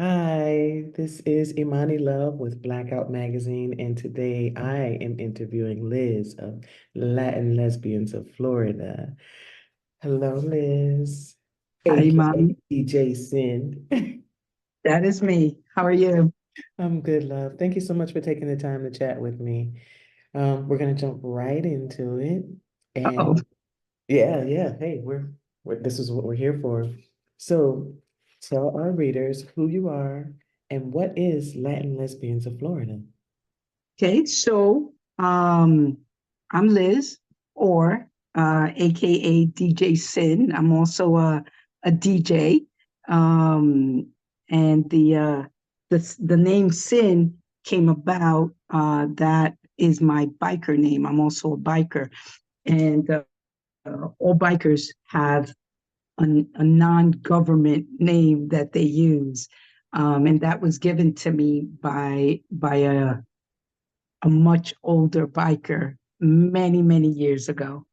Hi, this is Immani Love with Blackout Magazine, and today I am interviewing Liz of Latin Lesbians of Florida. Hello, Liz, Hi, aka Mommy. DJ Sin. That is me. How are you? I'm good, love. Thank you so much for taking the time to chat with me. We're gonna jump right into it, Uh-oh. and yeah. Hey, this is what we're here for. So, tell our readers who you are and what is Latin Lesbians of Florida. Okay, so I'm Liz, or AKA DJ Sin. I'm also a DJ. Um, and the name Sin came about. That is my biker name. I'm also a biker. And all bikers have a non-government name that they use. And that was given to me by a much older biker many years ago.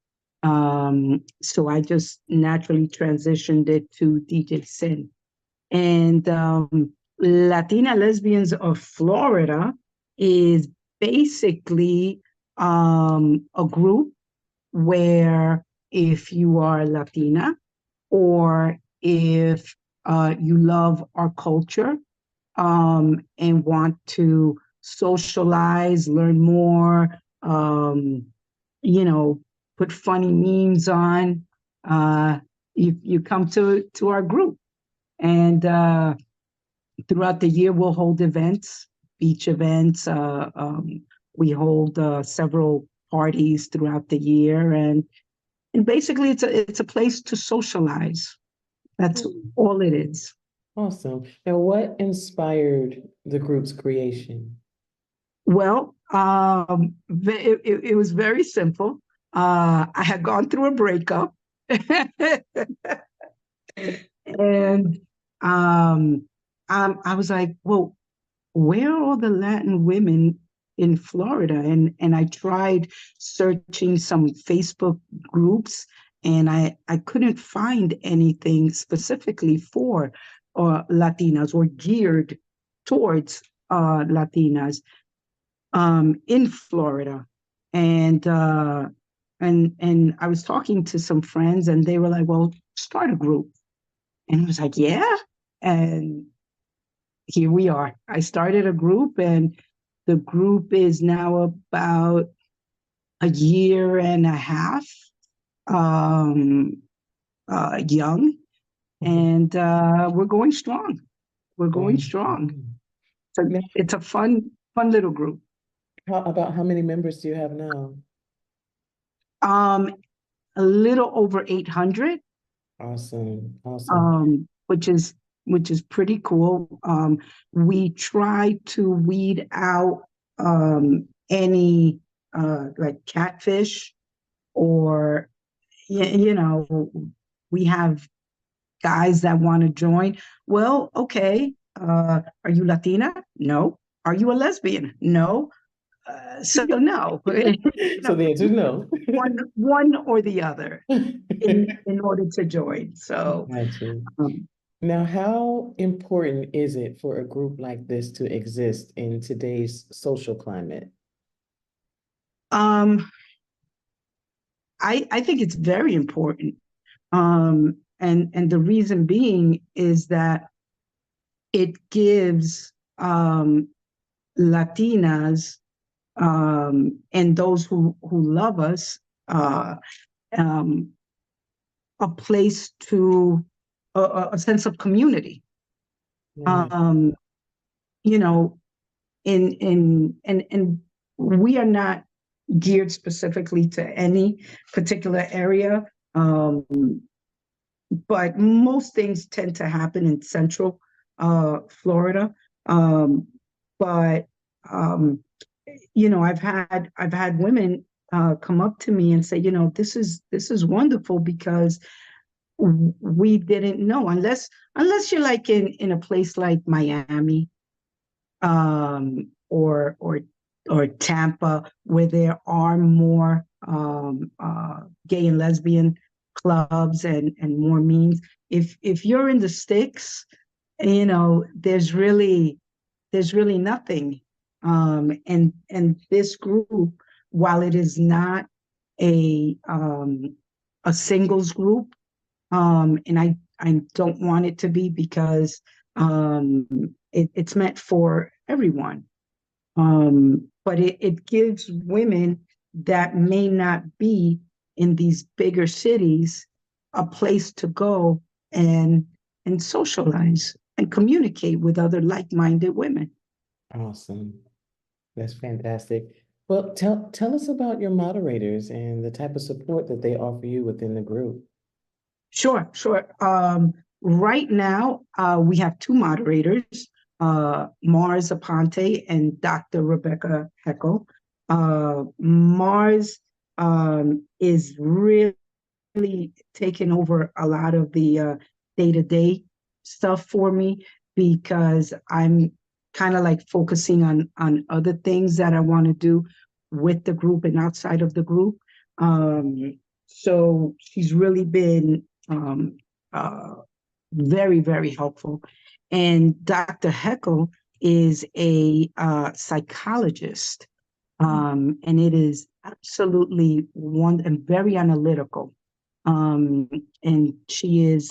So I just naturally transitioned it to DJ Sin. And Latina Lesbians of Florida is basically a group where if you are Latina or if you love our culture and want to socialize, learn more, you know, put funny memes on, uh, you come to our group. And throughout the year, we'll hold events, beach events. We hold several parties throughout the year, and basically, it's a place to socialize. That's Hmm, all it is. awesome. Now, what inspired the group's creation? Well, it was very simple. I had gone through a breakup, and um, I was like, "Well, where are all the Latin women in Florida?" And I tried searching some Facebook groups, and I couldn't find anything specifically for Latinas or geared towards Latinas in Florida. And and I was talking to some friends, and they were like, "Well, start a group." And I was like, "Yeah." And here we are. I started a group, and the group is now about a year and a half um, young, Mhm. and we're going strong. We're going Going strong. strong. So Now, it's a fun little group. how many members do you have now? Um, a little over 800, Awesome. um, which is which is pretty cool. We try to weed out any like catfish or you know, we have guys that want to join. Well, okay, are you Latina? No. Are you a lesbian? No. So no, So the answer is no. one or the other in order to join. So Gotcha. um, Now, how important is it for a group like this to exist in today's social climate? um, I think it's very important. And the reason being is that it gives Latinas and those who love us uh, um, a place to a sense of community. Yeah. Um, you know, and we are not geared specifically to any particular area. But most things tend to happen in Central Florida. Um, but um, I've had women come up to me and say, this is wonderful because we didn't know unless you're like in a place like Miami or Tampa, where there are more gay and lesbian clubs and more means. If you're in the sticks, there's really nothing. And this group, while it is not a singles group, and I don't want it to be, because it's meant for everyone. But it gives women that may not be in these bigger cities a place to go and and socialize and communicate with other like-minded women. Awesome. That's fantastic. Well, tell us about your moderators and the type of support that they offer you within the group. Sure, sure. Right now, we have two moderators, Mars Aponte and Dr. Rebecca Heckel. Mars is really taken over a lot of the day-to-day stuff for me, because I'm kind of like focusing on other things that I want to do with the group and outside of the group. So she's really been uh, very, very helpful. And Dr. Heckel is a psychologist, and it is absolutely one and very analytical. And she is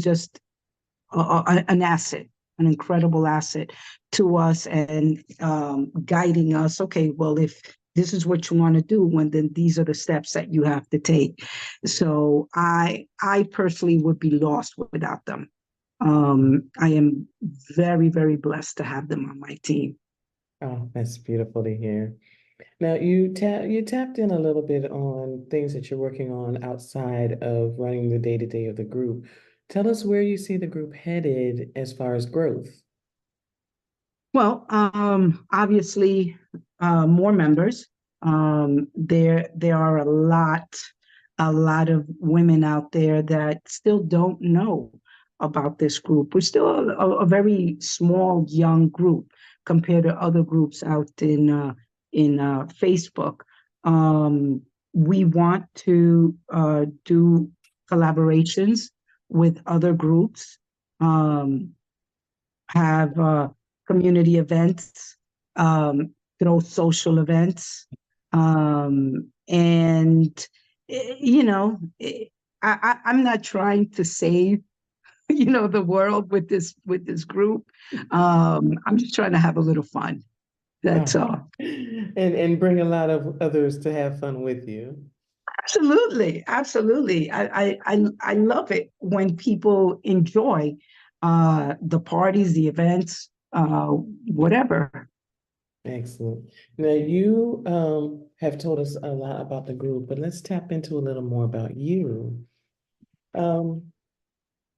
just an asset, an incredible asset to us, and guiding us. Okay, well, if this is what you want to do, when then these are the steps that you have to take. So I personally would be lost without them. I am very, very blessed to have them on my team. Oh, that's beautiful to hear. Now, you tapped in a little bit on things that you're working on outside of running the day-to-day of the group. Tell us where you see the group headed as far as growth. Well, obviously, more members. There are a lot of women out there that still don't know about this group. We're still a very small, young group compared to other groups out in Facebook. Um, we want to do collaborations with other groups. Have community events, throw social events, and I'm not trying to save the world with this group. I'm just trying to have a little fun. That's Oh, all. and bring a lot of others to have fun with you. Absolutely, absolutely. I love it when people enjoy the parties, the events, whatever. Excellent. Now you have told us a lot about the group, but let's tap into a little more about you. Um,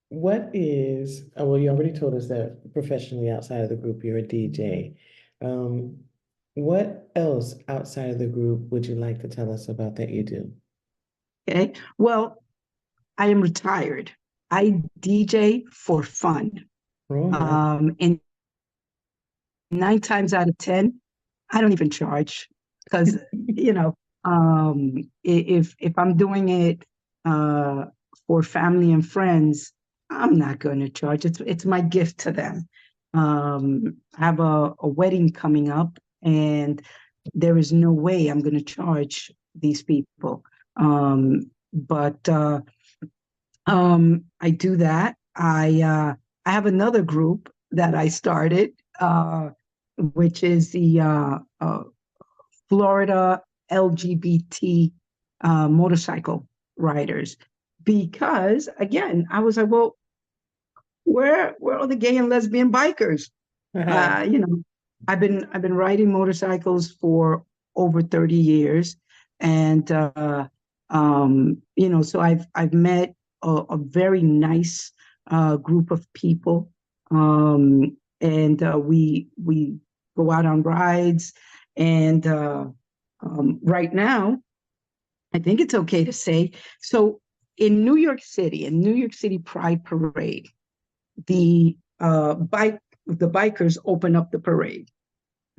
well, you already told us that professionally outside of the group, you're a DJ. Um, what else outside of the group would you like to tell us about that you do? Okay. Well, I am retired. I DJ for fun. All right. And 9 times out of 10, I don't even charge, because, you know, if I'm doing it uh, for family and friends, I'm not going to charge. It's my gift to them. I have a wedding coming up, and there is no way I'm going to charge these people. But I do that. I have another group that I started, which is the Florida LGBT motorcycle riders. Because again, I was like, well, where are the gay and lesbian bikers? Uh, you know, I've been riding motorcycles for over 30 years, and so I've met a very nice group of people, and we go out on rides, and right now, I think it's okay to say, so in New York City Pride Parade, the the bikers open up the parade,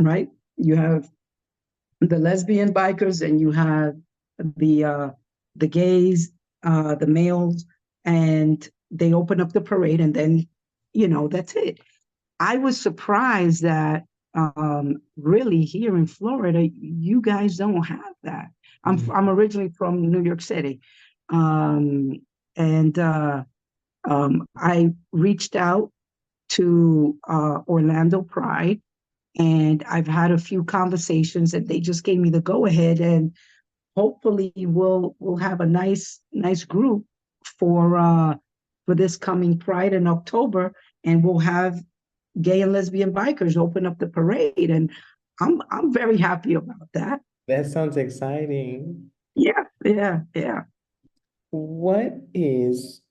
right? You have the lesbian bikers, and you have the uh, the gays, the males, and they open up the parade, and then, that's it. I was surprised that really here in Florida, you guys don't have that. I'm Mhm. originally from New York City, um, and I reached out to Orlando Pride, and I've had a few conversations, and they just gave me the go ahead, and hopefully we'll have a nice group for uh, for this coming Pride in October, and we'll have gay and lesbian bikers open up the parade, and I'm very happy about that. That sounds exciting. Yeah, yeah, yeah. What is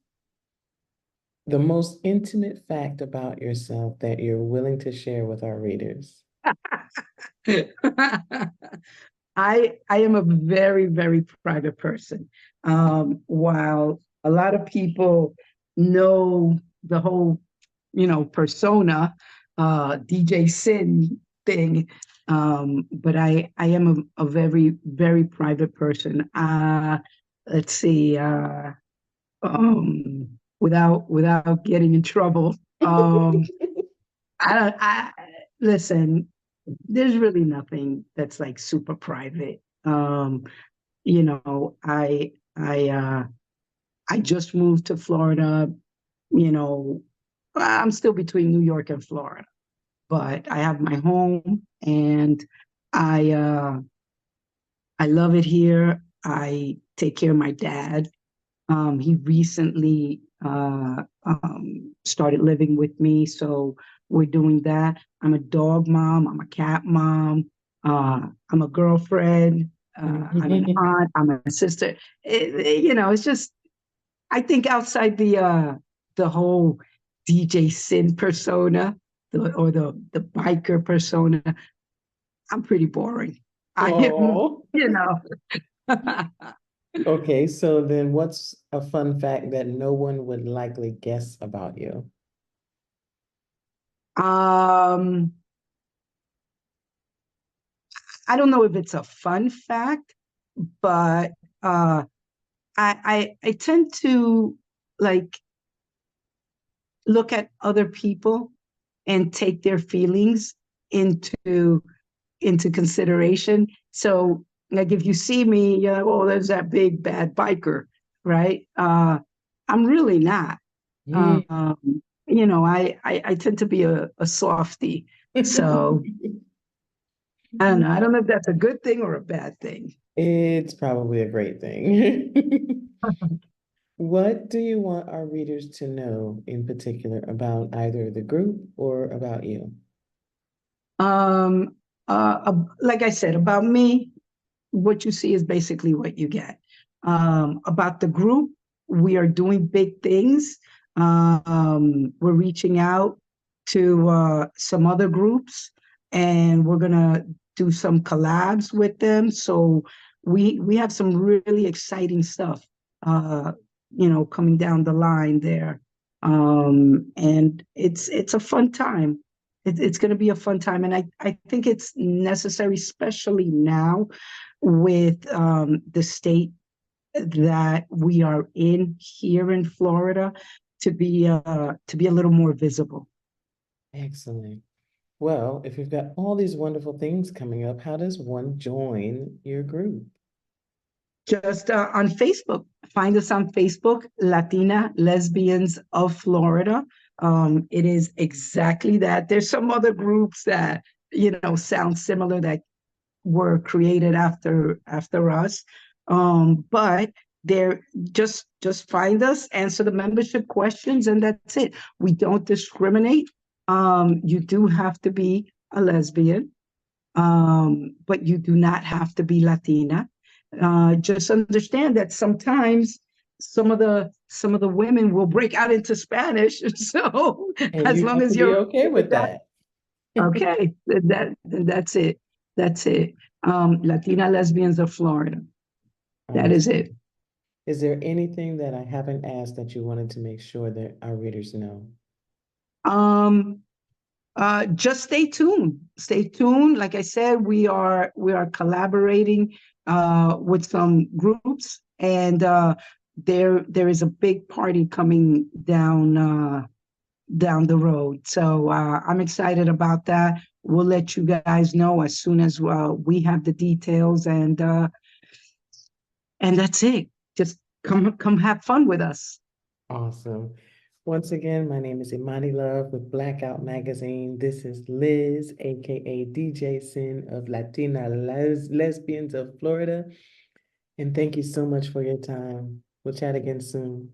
the most intimate fact about yourself that you're willing to share with our readers? I am a very private person. While a lot of people know the whole, persona, DJ Sin thing, but I am a very private person. Let's see, without getting in trouble. I don't. I listen. There's really nothing that's like super private. I just moved to Florida. You know, I'm still between New York and Florida, but I have my home, and I uh I love it here. I take care of my dad. He recently started living with me, so we're doing that. I'm a dog mom. I'm a cat mom. I'm a girlfriend. I'm an aunt. I'm a sister. It's just, I think outside the whole DJ Sin persona, or the biker persona, I'm pretty boring. I am, Oh, you know. okay. So then what's a fun fact that no one would likely guess about you? um, I don't know if it's a fun fact, but I tend to like look at other people and take their feelings into consideration. So, like, if you see me, you're like, oh, there's that big bad biker, right? I'm really not. Hmm. Um, I tend to be a softie. So I don't know. I don't know if that's a good thing or a bad thing. It's probably a great thing. What do you want our readers to know in particular about either the group or about you? Um, like I said, about me, what you see is basically what you get. About the group, we are doing big things. We're reaching out to some other groups, and we're gonna do some collabs with them. So we have some really exciting stuff, uh, coming down the line there. And it's a fun time. It's going to be a fun time, and I think it's necessary, especially now with the state that we are in here in Florida, to be a little more visible. Excellent. Well, if you've got all these wonderful things coming up, how does one join your group? Just on Facebook, find us on Facebook, Latina Lesbians of Florida. It is exactly that. There's some other groups that sound similar that were created after us. But they're just find us, answer the membership questions, and that's it. We don't discriminate. You do have to be a lesbian, but you do not have to be Latina. Just understand that sometimes some of the women will break out into Spanish. So And as you long have to as be you're okay okay with with that, that. okay, that's it. That's it. Latina Lesbians of Florida. That is Awesome. it. Is there anything that I haven't asked that you wanted to make sure that our readers know? Um, just stay tuned. Stay tuned. Like I said, we are collaborating with some groups, and there is a big party coming down the road. So I'm excited about that. We'll let you guys know as soon as we have the details, and that's it. Just come have fun with us. Awesome. Once again, my name is Immani Love with Blackout Magazine. This is Liz, aka DJ Sin of Latina Lesbians of Florida. And thank you so much for your time. We'll chat again soon.